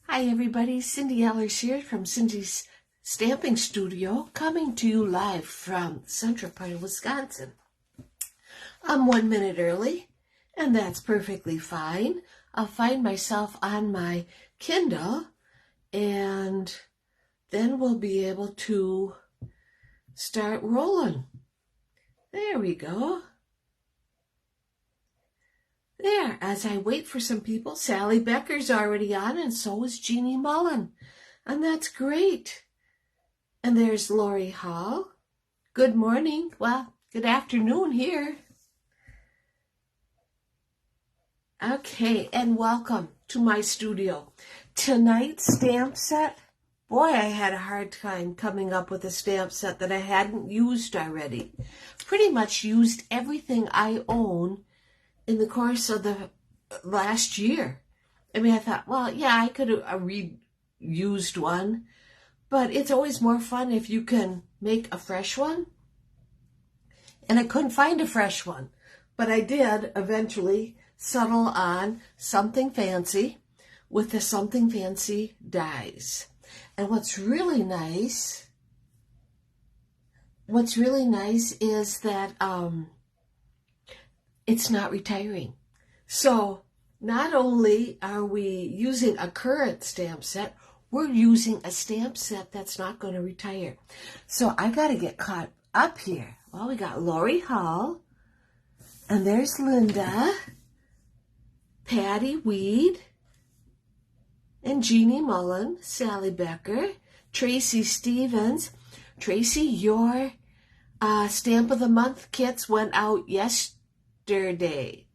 Hi everybody, Cindy Ellers here from Cindy's Stamping Studio, coming to you live from the central part of Wisconsin. I'm 1 minute early, and that's perfectly fine. I'll find myself on my Kindle, and then we'll be able to start rolling. There we go. There, as I wait for some people, Sally Becker's already on, and so is Jeannie Mullen. And that's great. And there's Lori Hall. Good morning. Well, good afternoon here. Okay, and welcome to my studio. Tonight's stamp set, boy, I had a hard time coming up with a stamp set that I hadn't used already. Pretty much used everything I own in the course of the last year. I mean, I thought, well, yeah, I could have reused one, but it's always more fun if you can make a fresh one. And I couldn't find a fresh one, but I did eventually settle on something fancy with the something fancy dies. And what's really nice is that it's not retiring. So not only are we using a current stamp set, we're using a stamp set that's not going to retire. So I got to get caught up here. Well, we got Lori Hall, and there's Linda, Patty Weed, and Jeannie Mullen, Sally Becker, Tracy Stevens. Tracy, your Stamp of the Month kits went out yesterday. Did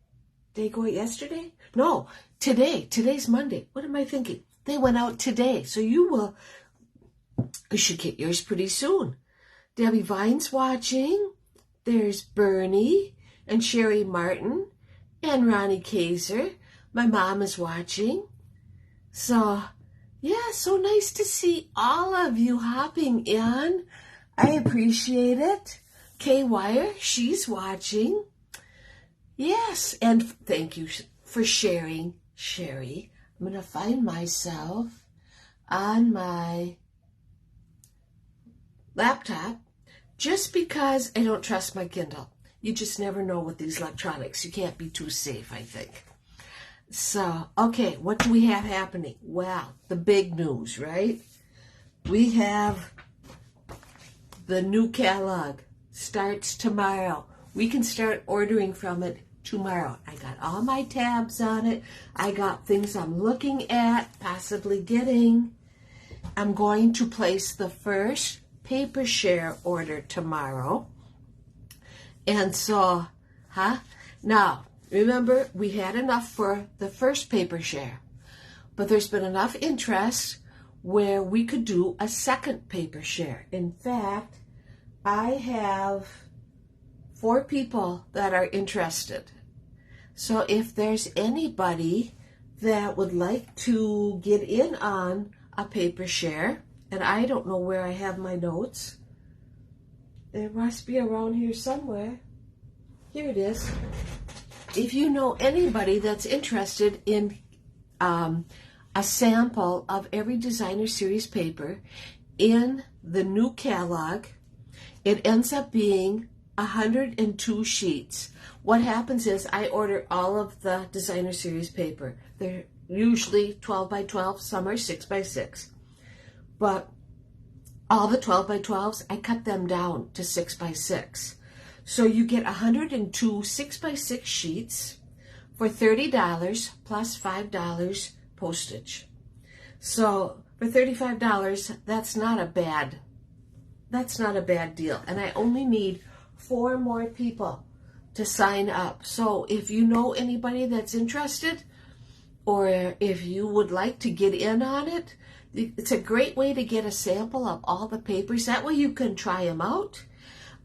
they go out yesterday? No, today. Today's Monday. What am I thinking? They went out today. So you should get yours pretty soon. Debbie Vine's watching. There's Bernie and Sherry Martin and Ronnie Kaiser. My mom is watching. So, yeah, so nice to see all of you hopping in. I appreciate it. Kay Wire, she's watching. Yes, and thank you for sharing, Sherry. I'm going to find myself on my laptop just because I don't trust my Kindle. You just never know with these electronics. You can't be too safe, I think. So, okay, what do we have happening? Well, the big news, right? We have the new catalog. Starts tomorrow. We can start ordering from it tomorrow. I got all my tabs on it. I got things I'm looking at, possibly getting. I'm going to place the first paper share order tomorrow. And so, Now, remember, we had enough for the first paper share, but there's been enough interest where we could do a second paper share. In fact, I have 4 people that are interested. So if there's anybody that would like to get in on a paper share, and I don't know where I have my notes. It must be around here somewhere. Here it is. If you know anybody that's interested in a sample of every designer series paper in the new catalog, it ends up being 102 sheets. What happens is I order all of the designer series paper. They're usually 12 by 12, some are 6 by 6. But all the 12 by 12s, I cut them down to 6 by 6. So you get 102 6 by 6 sheets for $30 plus $5 postage. So for $35, that's not a bad deal. And I only need 4 more people to sign up. So if you know anybody that's interested, or if you would like to get in on it, it's a great way to get a sample of all the papers. That way you can try them out.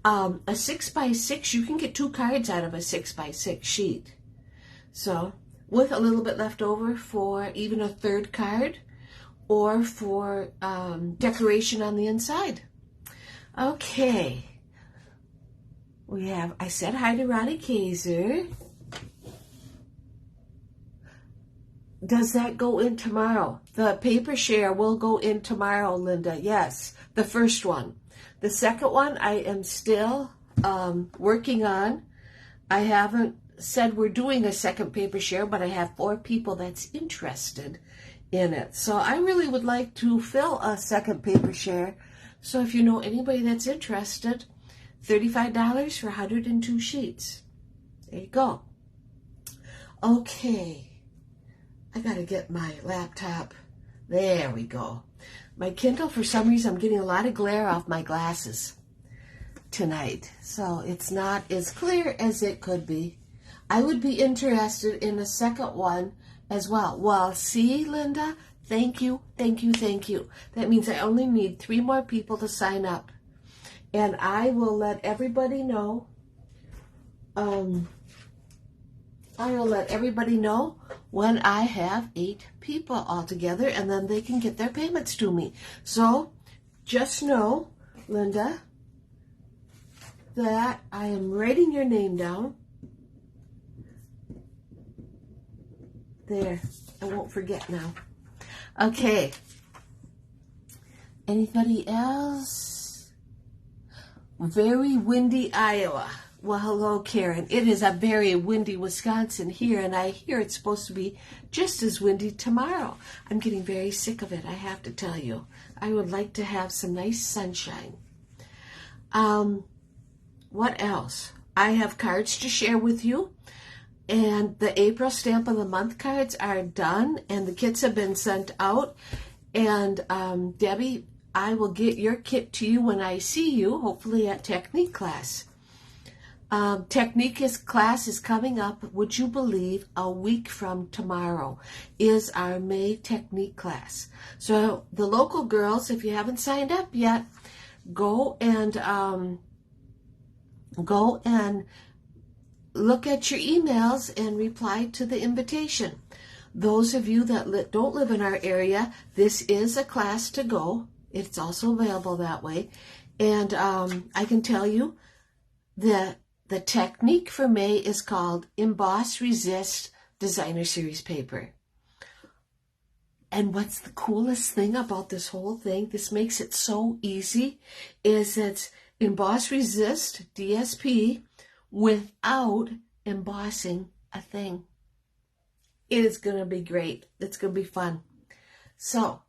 A 6 by 6, you can get 2 cards out of a 6 by 6 sheet. So with a little bit left over for even a 3rd card or for decoration on the inside. Okay. I said hi to Ronnie Kaiser. Does that go in tomorrow? The paper share will go in tomorrow, Linda. Yes, the first one. The second one I am still working on. I haven't said we're doing a second paper share, but I have 4 people that's interested in it. So I really would like to fill a second paper share. So if you know anybody that's interested, $35 for 102 sheets. There you go. Okay. I gotta get my laptop. There we go. My Kindle, for some reason, I'm getting a lot of glare off my glasses tonight. So it's not as clear as it could be. I would be interested in the second one as well. Well, see, Linda, thank you, thank you, thank you. That means I only need 3 more people to sign up. And I will let everybody know. I will let everybody know when I have 8 people altogether, and then they can get their payments to me. So just know, Linda, that I am writing your name down. There, I won't forget now. Okay. Anybody else? Very windy Iowa. Well, hello, Karen. It is a very windy Wisconsin here, and I hear it's supposed to be just as windy tomorrow. I'm getting very sick of it, I have to tell you. I would like to have some nice sunshine. What else? I have cards to share with you, and the April Stamp of the Month cards are done, and the kits have been sent out. And Debbie, I will get your kit to you when I see you, hopefully at Technique class. Technique class is coming up, would you believe, a week from tomorrow is our May Technique class. So the local girls, if you haven't signed up yet, go and look at your emails and reply to the invitation. Those of you that don't live in our area, this is a class to go. It's also available that way. And I can tell you that the technique for May is called Emboss Resist Designer Series paper. And what's the coolest thing about this whole thing, this makes it so easy, is it's Emboss Resist DSP without embossing a thing. It is going to be great. It's going to be fun. So,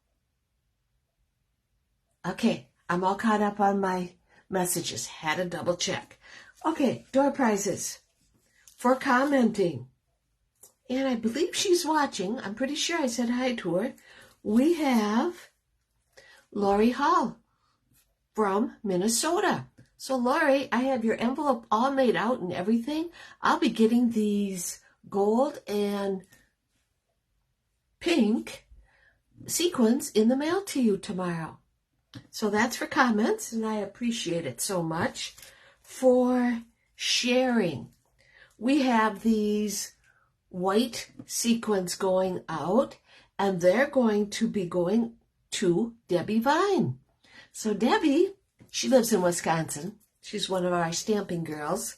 okay, I'm all caught up on my messages. Had to double check. Okay, door prizes for commenting. And I believe she's watching. I'm pretty sure I said hi to her. We have Lori Hall from Minnesota. So Lori, I have your envelope all made out and everything. I'll be getting these gold and pink sequins in the mail to you tomorrow. So that's for comments, and I appreciate it so much. For sharing, we have these white sequins going out, and they're going to be going to Debbie Vine. So Debbie, she lives in Wisconsin. She's one of our stamping girls.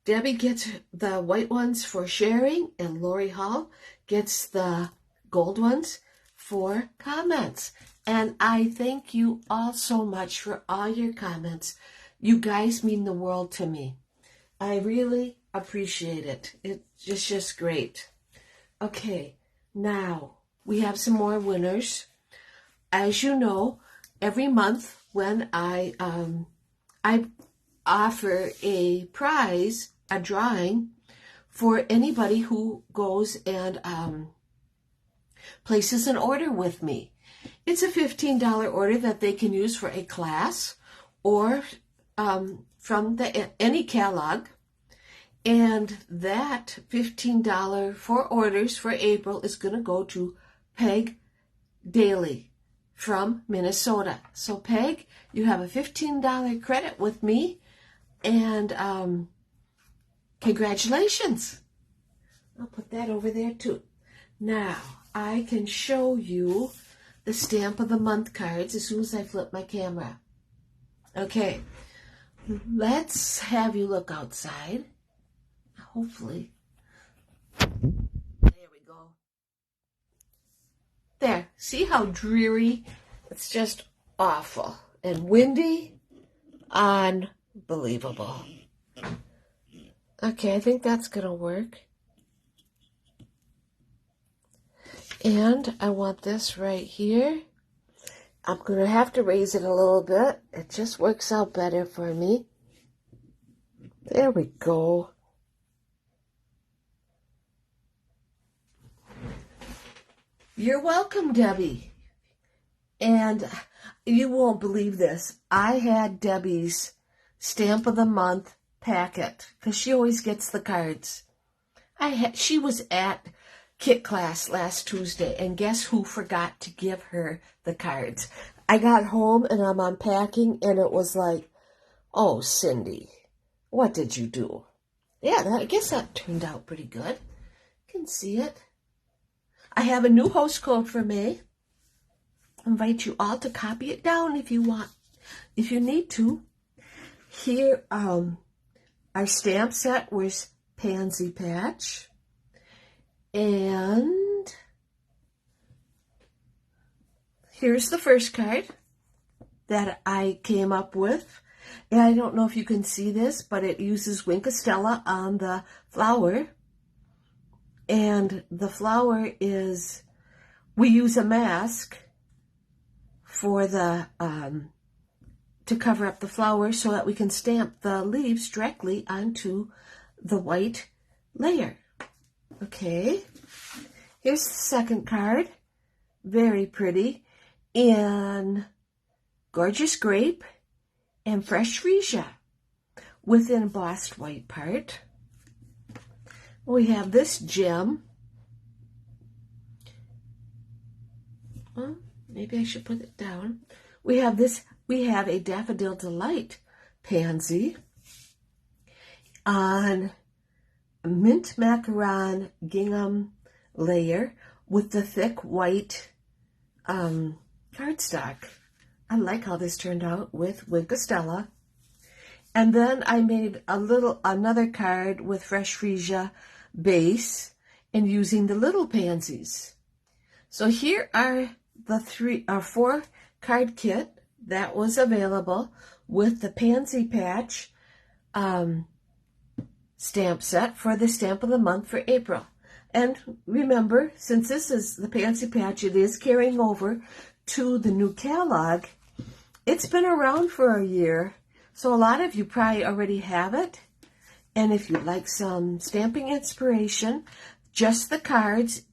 Debbie gets the white ones for sharing, and Lori Hall gets the gold ones for comments. And I thank you all so much for all your comments. You guys mean the world to me. I really appreciate it. It's just great. Okay, now we have some more winners. As you know, every month when I offer a prize, a drawing, for anybody who goes and places an order with me. It's a $15 order that they can use for a class or from any catalog, and that $15 for orders for April is going to go to Peg Daly from Minnesota. So Peg, you have a $15 credit with me, and congratulations. I'll put that over there too. Now I can show you the Stamp of the Month cards as soon as I flip my camera. Okay. Let's have you look outside. Hopefully. There we go. See how dreary? It's just awful. And windy? Unbelievable. Okay, I think that's going to work. And I want this right here. I'm going to have to raise it a little bit. It just works out better for me. There we go. You're welcome, Debbie. And you won't believe this. I had Debbie's Stamp of the Month packet because she always gets the cards. She was at Kit class last Tuesday, and guess who forgot to give her the cards? I got home and I'm unpacking, and it was like, oh, Cindy, what did you do? Yeah, I guess that turned out pretty good. You can see it. I have a new host code for May. I invite you all to copy it down if you want, if you need to. Here, our stamp set was Pansy Patch. And here's the first card that I came up with. And I don't know if you can see this, but it uses Winkostella on the flower. And the flower is, we use a mask for the, to cover up the flower so that we can stamp the leaves directly onto the white layer. Okay, here's the second card, very pretty, in Gorgeous Grape and Fresh Freesia with an embossed white part. We have this gem. Well, maybe I should put it down. We have a Daffodil Delight pansy on mint macaron gingham layer with the thick white cardstock. I like how this turned out with Winkostella. And then I made another card with Fresh Freesia base and using the little pansies. So here are the 4 card kit that was available with the Pansy Patch stamp set for the Stamp of the Month for April. And remember, since this is the Pansy Patch, it is carrying over to the new catalog. It's been around for a year, so a lot of you probably already have it. And if you'd like some stamping inspiration, just the cards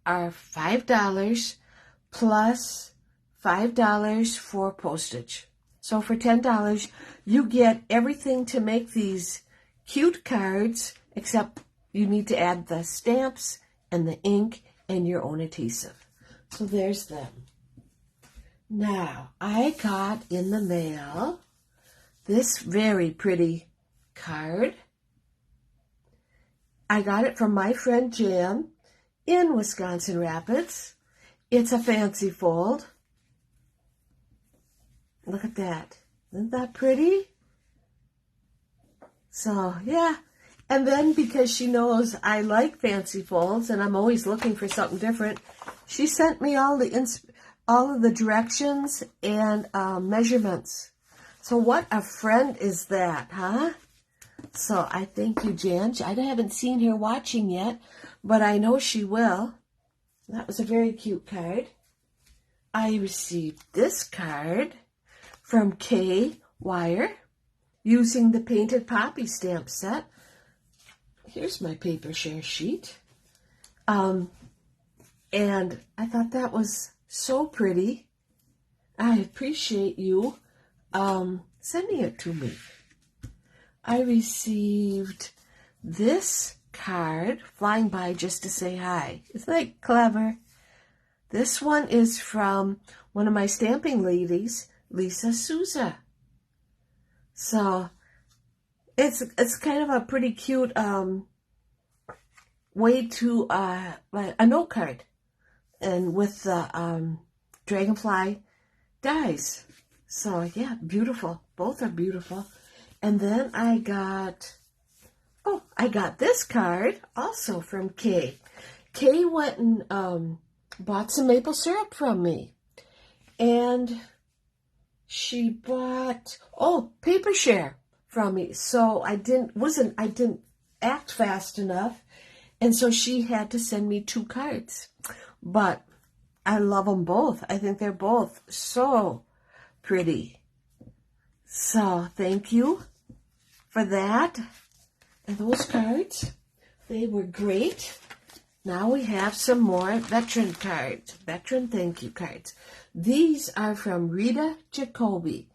are $5 plus $5 for postage. So for $10, you get everything to make these cute cards, except you need to add the stamps and the ink and your own adhesive. So there's them. Now, I got in the mail this very pretty card. I got it from my friend Jan in Wisconsin Rapids. It's a fancy fold. Look at that. Isn't that pretty? So, yeah. And then because she knows I like fancy folds and I'm always looking for something different, she sent me all of the directions and measurements. So what a friend is that, huh? So I thank you, Jan. I haven't seen her watching yet, but I know she will. That was a very cute card. I received this card from Kay Wire using the Painted Poppy stamp set. Here's my paper share sheet. And I thought that was so pretty. I appreciate you sending it to me. I received this card, flying by just to say hi. Isn't that clever? This one is from one of my stamping ladies, Lisa Souza. So it's kind of a pretty cute way to like a note card, and with the dragonfly dies. So yeah, beautiful. Both are beautiful. And then I got this card also from Kay. Kay went and bought some maple syrup from me. And she bought, paper share from me. So I didn't act fast enough. And so she had to send me 2 cards. But I love them both. I think they're both so pretty. So thank you for that. And those cards, they were great. Now we have some more veteran cards, veteran thank you cards. These are from Rita Jacoby.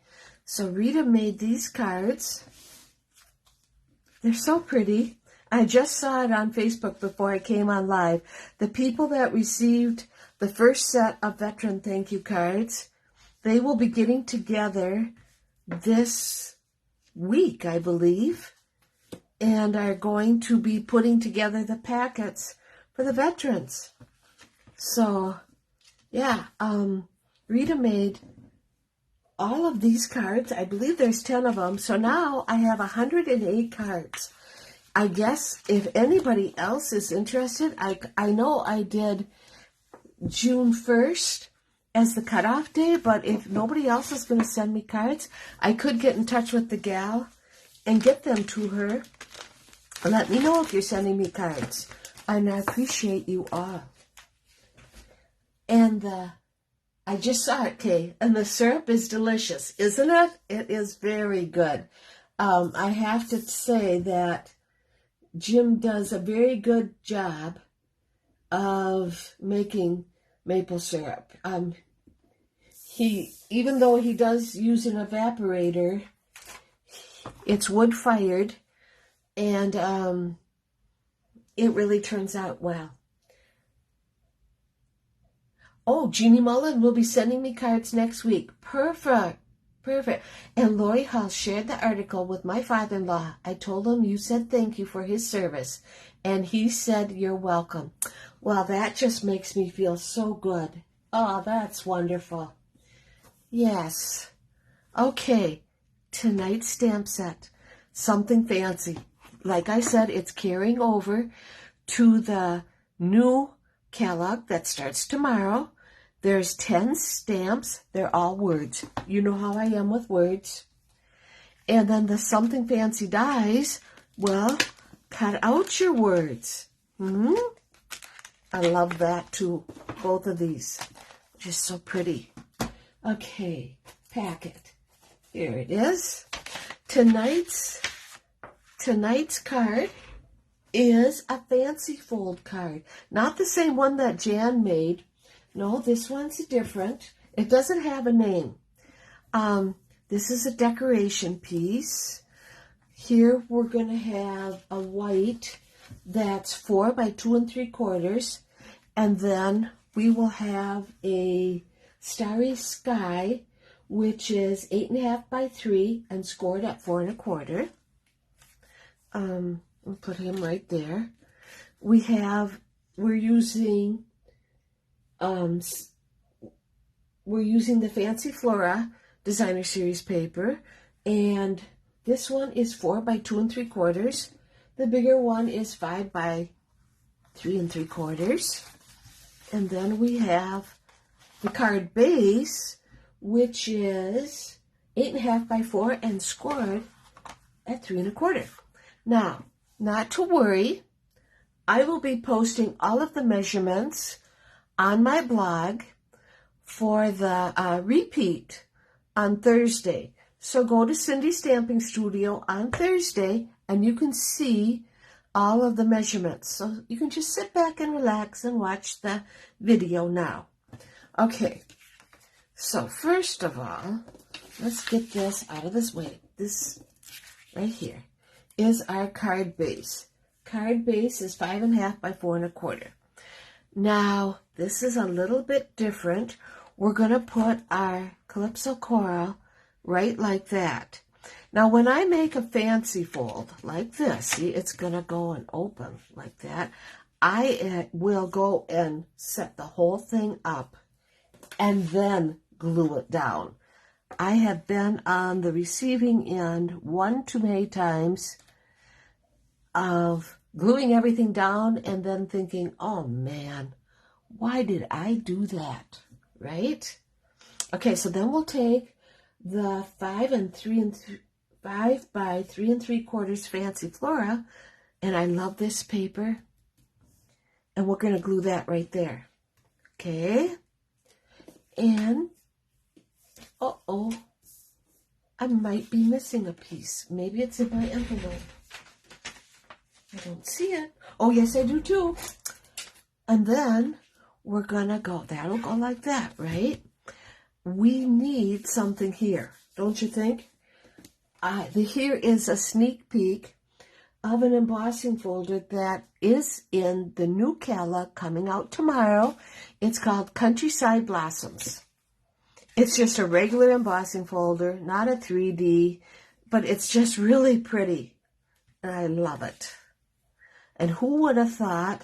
So Rita made these cards. They're so pretty. I just saw it on Facebook before I came on live. The people that received the first set of veteran thank you cards, they will be getting together this week, I believe, and are going to be putting together the packets for the veterans. So, yeah, Rita made all of these cards. I believe there's 10 of them. So now I have 108 cards. I guess if anybody else is interested, I know I did June 1st as the cutoff day, but if nobody else is going to send me cards, I could get in touch with the gal and get them to her. Let me know if you're sending me cards. And I appreciate you all. And I just saw it, Kay, and the syrup is delicious, isn't it? It is very good. I have to say that Jim does a very good job of making maple syrup. Even though he does use an evaporator, it's wood-fired, and it really turns out well. Oh, Jeannie Mullen will be sending me cards next week. Perfect. Perfect. And Lori Hull shared the article with my father-in-law. I told him you said thank you for his service, and he said you're welcome. Well, that just makes me feel so good. Oh, that's wonderful. Yes. Okay, tonight's stamp set, something fancy. Like I said, it's carrying over to the new catalog that starts tomorrow. There's 10 stamps. They're all words. You know how I am with words. And then the something fancy dies. Well, cut out your words. I love that too. Both of these. Just so pretty. Okay, packet. Here it is. Tonight's card is a fancy fold card. Not the same one that Jan made. No, this one's different. It doesn't have a name. This is a decoration piece. Here we're going to have a white that's 4 by 2 3/4. And then we will have a starry sky, which is 8 1/2 by 3 and scored at 4 1/4. We'll put him right there. We're using the Fancy Flora Designer Series paper, and this one is 4 by 2 3/4. The bigger one is 5 by 3 3/4. And then we have the card base, which is 8 1/2 by 4 and scored at 3 1/4. Now, not to worry, I will be posting all of the measurements on my blog for the repeat on Thursday. So go to Cindy's Stamping Studio on Thursday and you can see all of the measurements. So you can just sit back and relax and watch the video now. Okay, so first of all, let's get this out of this way. This right here is our card base. Card base is 5 1/2 by 4 1/4. Now, this is a little bit different. We're going to put our Calypso Coral right like that. Now, when I make a fancy fold like this, see, it's going to go and open like that. I will go and set the whole thing up and then glue it down. I have been on the receiving end one too many times of gluing everything down and then thinking, oh man, Why did I do that? Right? Okay, so then we'll take the 5 by 3 3/4 Fancy Flora, and I love this paper, and we're going to glue that right there. Okay, and I might be missing a piece. Maybe it's in my envelope. I don't see it. Oh, yes, I do too. And then we're going to go, that'll go like that, right? We need something here, don't you think? Here is a sneak peek of an embossing folder that is in the new Cala coming out tomorrow. It's called Countryside Blossoms. It's just a regular embossing folder, not a 3D, but it's just really pretty, and I love it. And who would have thought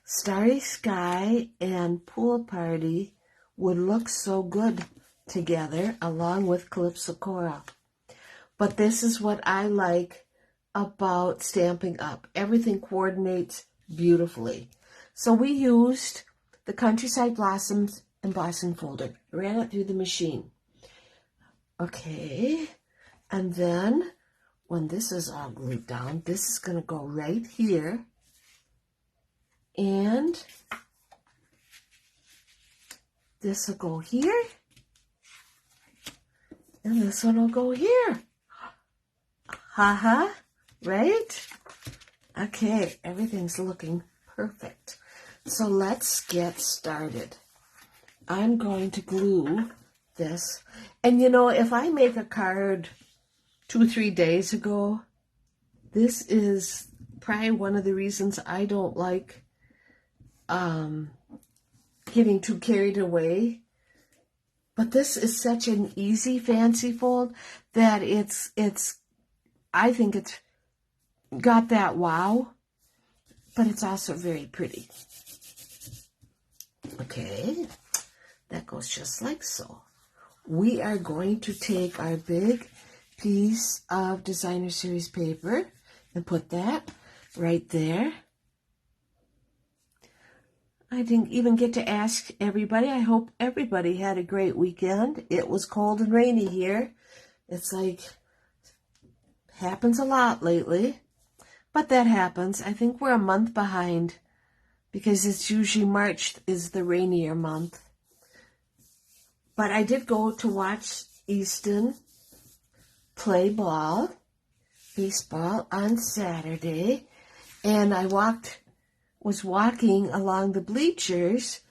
Starry Sky and Pool Party would look so good together along with Calypso Coral? But this is what I like about Stampin' Up. Everything coordinates beautifully. So we used the Countryside Blossoms embossing folder. Ran it through the machine. Okay. And then when this is all glued down, this is going to go right here. And this will go here. And this one will go here. Haha, right? Okay, everything's looking perfect. So let's get started. I'm going to glue this. And you know, if I make a card 2 or 3 days ago, this is probably one of the reasons I don't like getting too carried away. But this is such an easy fancy fold that I think it's got that wow, but it's also very pretty. Okay, that goes just like so. We are going to take our big piece of designer series paper and put that right there. I didn't even get to ask everybody. I hope everybody had a great weekend. It was cold and rainy here. It's like, happens a lot lately, but that happens. I think we're a month behind because it's usually March is the rainier month. But I did go to watch Easton play baseball on Saturday, and I was walking along the bleachers,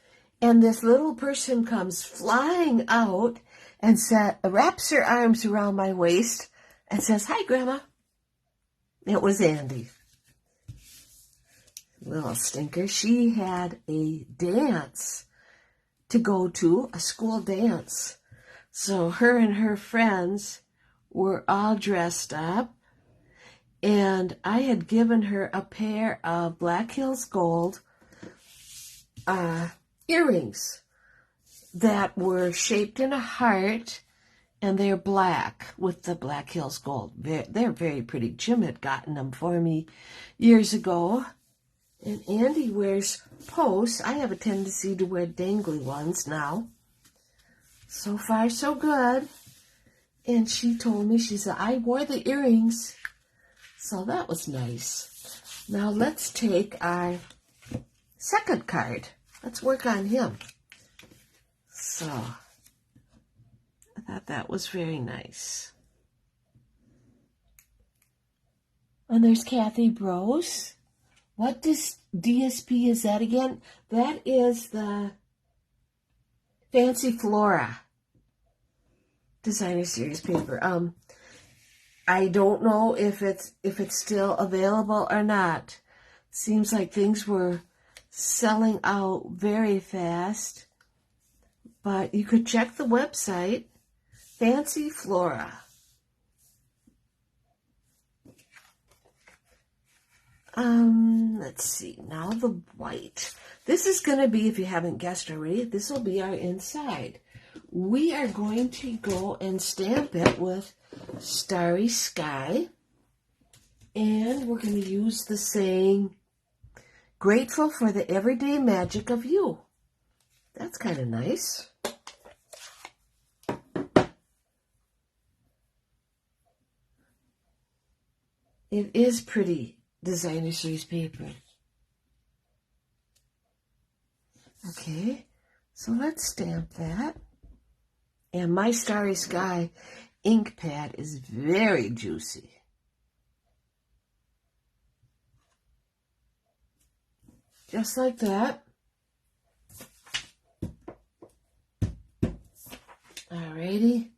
and this little person comes flying out and wraps her arms around my waist and says, "Hi, Grandma." It was Andy. Little stinker. She had a dance to go to, a school dance. So her and her friends were all dressed up, and I had given her a pair of Black Hills Gold earrings that were shaped in a heart, and they're black with the Black Hills Gold. They're very pretty. Jim had gotten them for me years ago. And Andy wears posts. I have a tendency to wear dangly ones now. So far, so good. And she told me, she said, I wore the earrings. So that was nice. Now let's take our second card. Let's work on him. So I thought that was very nice. And there's Kathy Brose. What DSP is that again? That is the Fancy Flora designer series paper. I don't know if it's still available or not. Seems like things were selling out very fast. But you could check the website, Fancy Flora. Let's see, now the white. This is going to be, if you haven't guessed already, this will be our inside. We are going to go and stamp it with Starry Sky. And we're going to use the same Grateful for the everyday magic of you. That's kind of nice. It is pretty designer series paper. Okay, so let's stamp that. And my Starry Sky ink pad is very juicy. Just like that. Alrighty,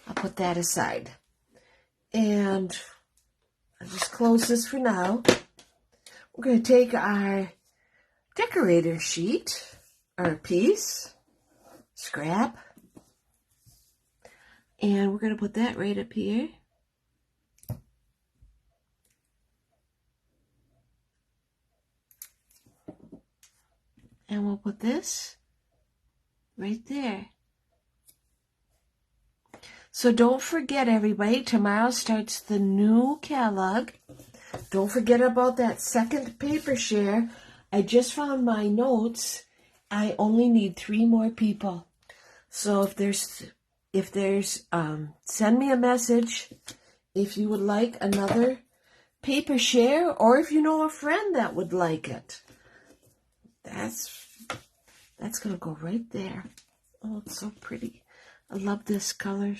I'll put that aside. And I'll just close this for now. We're going to take our decorator sheet, our piece, scrap, and we're going to put that right up here. And we'll put this right there. So don't forget, everybody, tomorrow starts the new catalog. Don't forget about that second paper share. I just found my notes. I only need 3 more people. So if there's send me a message if you would like another paper share, or if you know a friend that would like it. That's gonna go right there. Oh, it's so pretty. I love this color.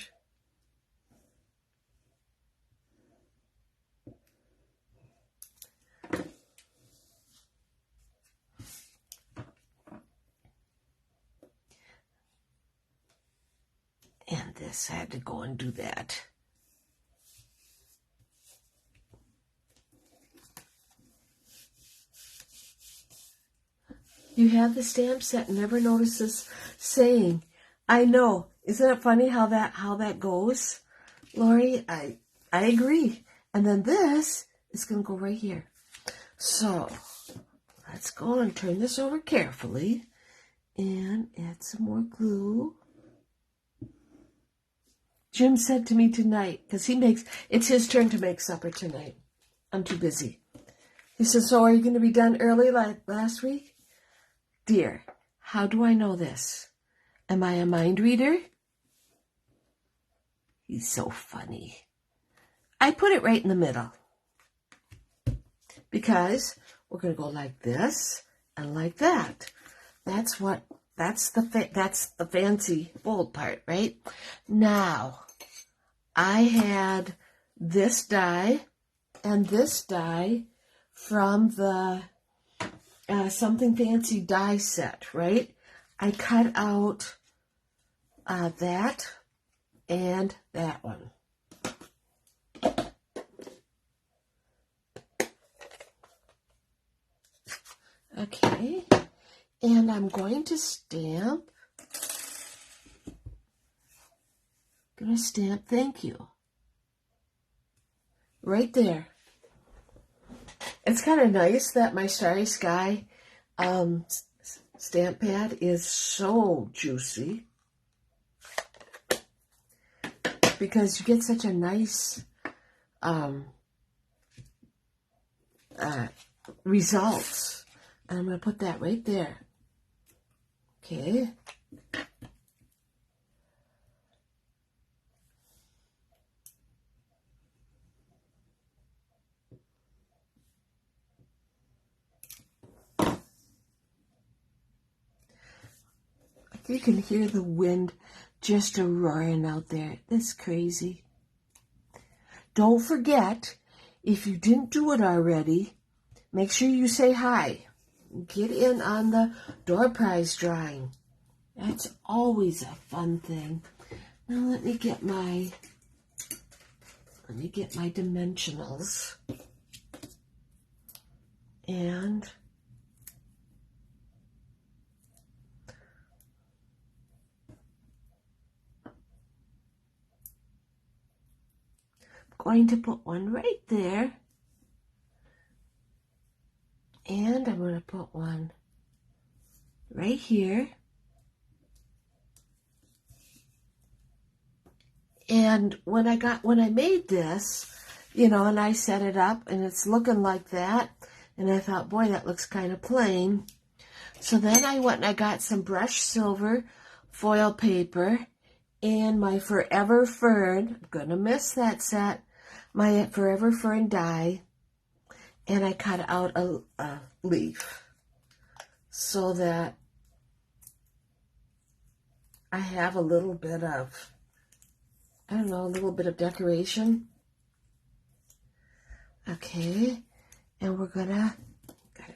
And this, I had to go and do that. You have the stamp set, never notices saying. I know. Isn't it funny how that goes, Lori? I agree. And then this is going to go right here. So let's go and turn this over carefully and add some more glue. Jim said to me tonight, because it's his turn to make supper tonight. I'm too busy. He said, so are you going to be done early like last week? Dear, how do I know this? Am I a mind reader? He's so funny. I put it right in the middle. Because we're going to go like this and like that. That's the fancy bold part, right? Now, I had this die and this die from the Something Fancy die set, right? I cut out that and that one. Okay, and I'm going to stamp. Thank you. Right there. It's kind of nice that my Starry Sky stamp pad is so juicy, because you get such a nice results. And I'm going to put that right there. Okay. You can hear the wind just a-roaring out there. That's crazy. Don't forget, if you didn't do it already, make sure you say hi. Get in on the door prize drawing. That's always a fun thing. Now let me get my dimensionals. And I'm going to put one right there. And I'm going to put one right here. And when I made this, and I set it up and it's looking like that, And I thought, boy, that looks kind of plain. So then I went and I got some brushed silver foil paper and my Forever Fern, I'm going to miss that set, my Forever Fern die, and I cut out a leaf so that I have a little bit of, I don't know, a little bit of decoration. Okay, and we're gotta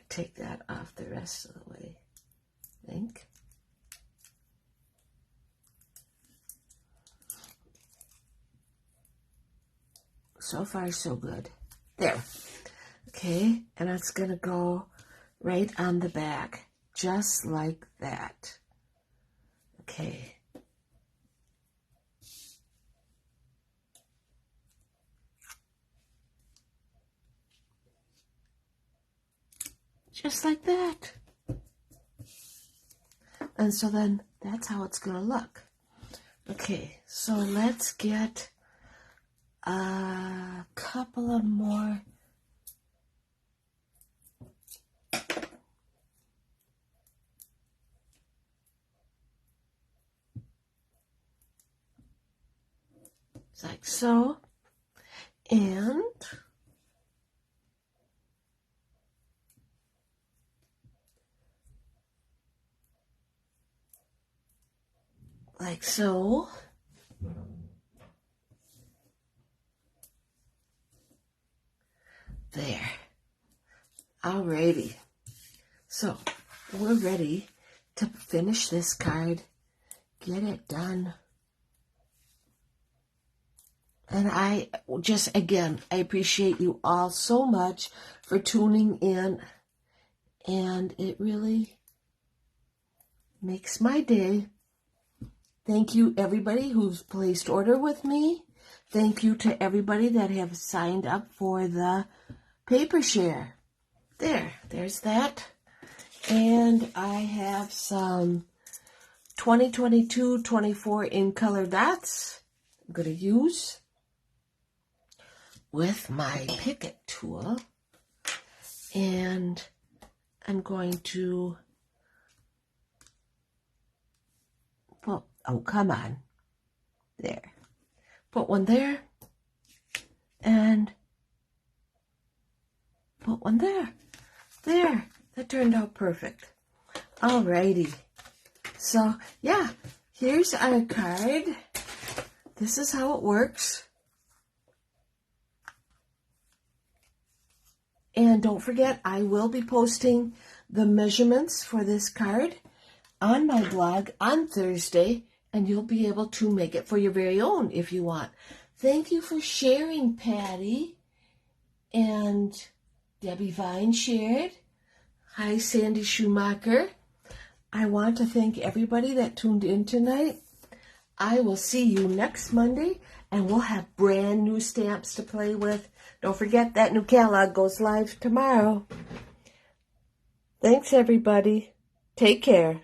take that off the rest of the way, I think. So far, so good. There. Okay, and it's gonna go right on the back, just like that. Okay. Just like that. And so then that's how it's gonna look. Okay, so let's get a couple of more. It's like so. And like so. There. Alrighty. So we're ready to finish this card, get it done. And I just, again, I appreciate you all so much for tuning in. And it really makes my day. Thank you, everybody who's placed order with me. Thank you to everybody that have signed up for the paper share. There's that. And I have some 2022-24 in color dots I'm going to use with my Picket tool. And I'm going to, well, oh, come on. There. Put one there. And put one there. There. That turned out perfect. Alrighty. So, yeah. Here's our card. This is how it works. And don't forget, I will be posting the measurements for this card on my blog on Thursday, and you'll be able to make it for your very own if you want. Thank you for sharing, Patty. And Debbie Vine shared. Hi, Sandy Schumacher. I want to thank everybody that tuned in tonight. I will see you next Monday, and we'll have brand new stamps to play with. Don't forget that new catalog goes live tomorrow. Thanks, everybody. Take care.